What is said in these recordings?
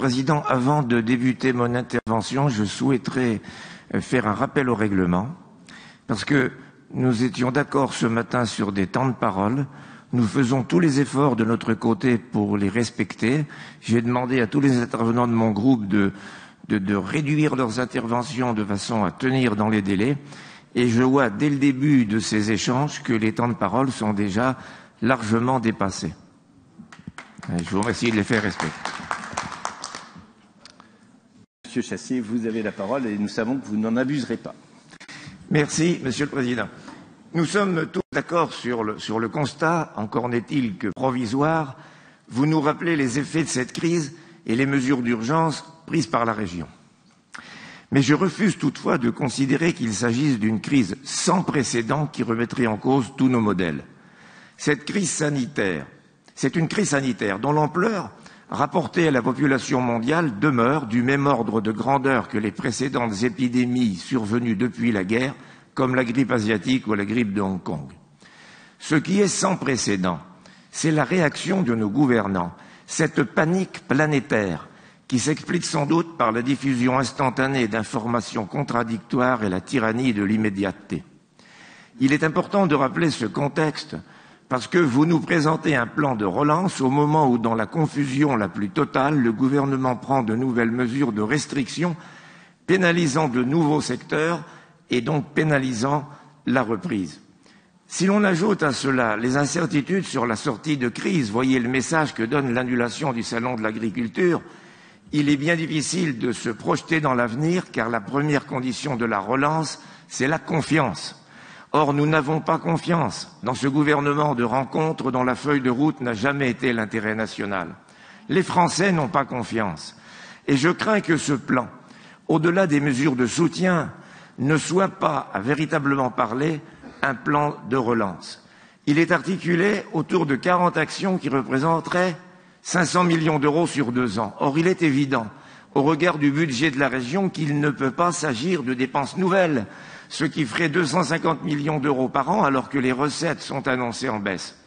Président, avant de débuter mon intervention, je souhaiterais faire un rappel au règlement, parce que nous étions d'accord ce matin sur des temps de parole. Nous faisons tous les efforts de notre côté pour les respecter. J'ai demandé à tous les intervenants de mon groupe de réduire leurs interventions de façon à tenir dans les délais. Et je vois dès le début de ces échanges que les temps de parole sont déjà largement dépassés. Je vous remercie de les faire respecter. Monsieur Chassé, vous avez la parole et nous savons que vous n'en abuserez pas. Merci, Monsieur le Président. Nous sommes tous d'accord sur le constat, encore n'est-il que provisoire. Vous nous rappelez les effets de cette crise et les mesures d'urgence prises par la région. Mais je refuse toutefois de considérer qu'il s'agisse d'une crise sans précédent qui remettrait en cause tous nos modèles. Cette crise sanitaire, c'est une crise sanitaire dont l'ampleur, rapportée à la population mondiale, demeure du même ordre de grandeur que les précédentes épidémies survenues depuis la guerre, comme la grippe asiatique ou la grippe de Hong Kong. Ce qui est sans précédent, c'est la réaction de nos gouvernants, cette panique planétaire qui s'explique sans doute par la diffusion instantanée d'informations contradictoires et la tyrannie de l'immédiateté. Il est important de rappeler ce contexte parce que vous nous présentez un plan de relance au moment où, dans la confusion la plus totale, le gouvernement prend de nouvelles mesures de restriction, pénalisant de nouveaux secteurs et donc pénalisant la reprise. Si l'on ajoute à cela les incertitudes sur la sortie de crise, voyez le message que donne l'annulation du salon de l'agriculture, il est bien difficile de se projeter dans l'avenir car la première condition de la relance, c'est la confiance. Or, nous n'avons pas confiance dans ce gouvernement de rencontre dont la feuille de route n'a jamais été l'intérêt national. Les Français n'ont pas confiance. Et je crains que ce plan, au-delà des mesures de soutien, ne soit pas, à véritablement parler, un plan de relance. Il est articulé autour de 40 actions qui représenteraient 500 millions d'euros sur 2 ans. Or, il est évident, au regard du budget de la région, qu'il ne peut pas s'agir de dépenses nouvelles, ce qui ferait 250 millions d'euros par an alors que les recettes sont annoncées en baisse.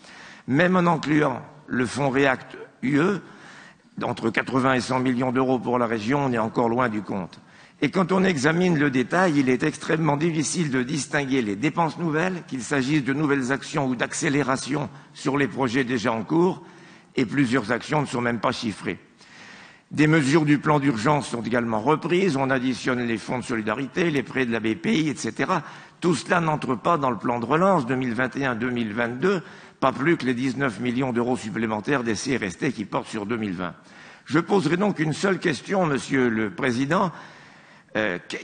Même en incluant le fonds REACT-UE, entre 80 et 100 millions d'euros pour la région, on est encore loin du compte. Et quand on examine le détail, il est extrêmement difficile de distinguer les dépenses nouvelles, qu'il s'agisse de nouvelles actions ou d'accélération sur les projets déjà en cours, et plusieurs actions ne sont même pas chiffrées. Des mesures du plan d'urgence sont également reprises, on additionne les fonds de solidarité, les prêts de la BPI, etc. Tout cela n'entre pas dans le plan de relance 2021-2022, pas plus que les 19 millions d'euros supplémentaires des CRST qui portent sur 2020. Je poserai donc une seule question, Monsieur le Président.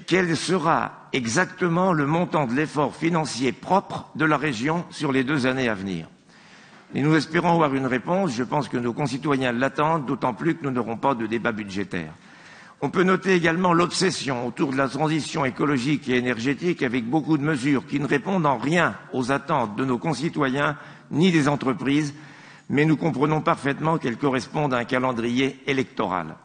Quel sera exactement le montant de l'effort financier propre de la région sur les 2 années à venir? Et nous espérons avoir une réponse. Je pense que nos concitoyens l'attendent, d'autant plus que nous n'aurons pas de débat budgétaire. On peut noter également l'obsession autour de la transition écologique et énergétique avec beaucoup de mesures qui ne répondent en rien aux attentes de nos concitoyens ni des entreprises, mais nous comprenons parfaitement qu'elles correspondent à un calendrier électoral.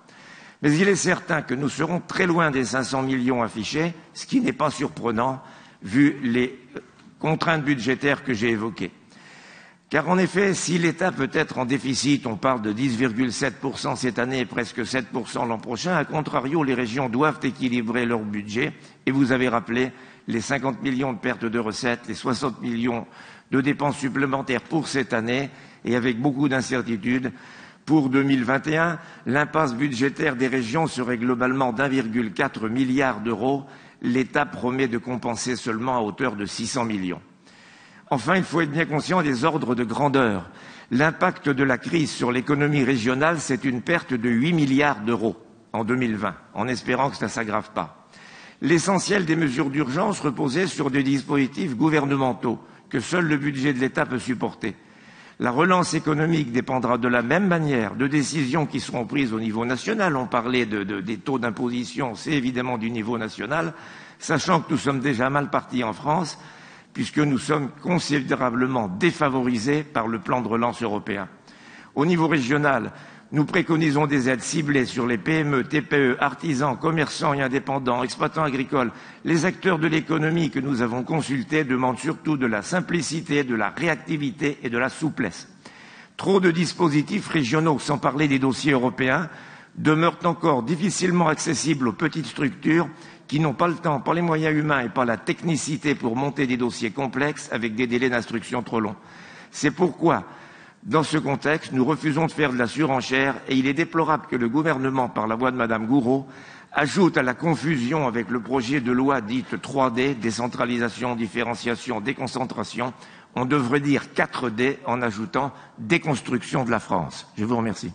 Mais il est certain que nous serons très loin des 500 millions affichés, ce qui n'est pas surprenant vu les contraintes budgétaires que j'ai évoquées. Car en effet, si l'État peut être en déficit, on parle de 10,7% cette année et presque 7% l'an prochain, à contrario, les régions doivent équilibrer leur budget. Et vous avez rappelé les 50 millions de pertes de recettes, les 60 millions de dépenses supplémentaires pour cette année et avec beaucoup d'incertitudes. Pour 2021, l'impasse budgétaire des régions serait globalement d'1,4 milliard d'euros. L'État promet de compenser seulement à hauteur de 600 millions. Enfin, il faut être bien conscient des ordres de grandeur. L'impact de la crise sur l'économie régionale, c'est une perte de 8 milliards d'euros en 2020, en espérant que ça ne s'aggrave pas. L'essentiel des mesures d'urgence reposait sur des dispositifs gouvernementaux que seul le budget de l'État peut supporter. La relance économique dépendra de la même manière de décisions qui seront prises au niveau national. On parlait des taux d'imposition, c'est évidemment du niveau national, sachant que nous sommes déjà mal partis en France, puisque nous sommes considérablement défavorisés par le plan de relance européen. Au niveau régional, nous préconisons des aides ciblées sur les PME, TPE, artisans, commerçants et indépendants, exploitants agricoles. Les acteurs de l'économie que nous avons consultés demandent surtout de la simplicité, de la réactivité et de la souplesse. Trop de dispositifs régionaux, sans parler des dossiers européens, demeurent encore difficilement accessibles aux petites structures qui n'ont pas le temps, pas les moyens humains et pas la technicité pour monter des dossiers complexes avec des délais d'instruction trop longs. C'est pourquoi, dans ce contexte, nous refusons de faire de la surenchère et il est déplorable que le gouvernement, par la voix de Madame Gourault, ajoute à la confusion avec le projet de loi dite 3D, décentralisation, différenciation, déconcentration. On devrait dire 4D en ajoutant déconstruction de la France. Je vous remercie.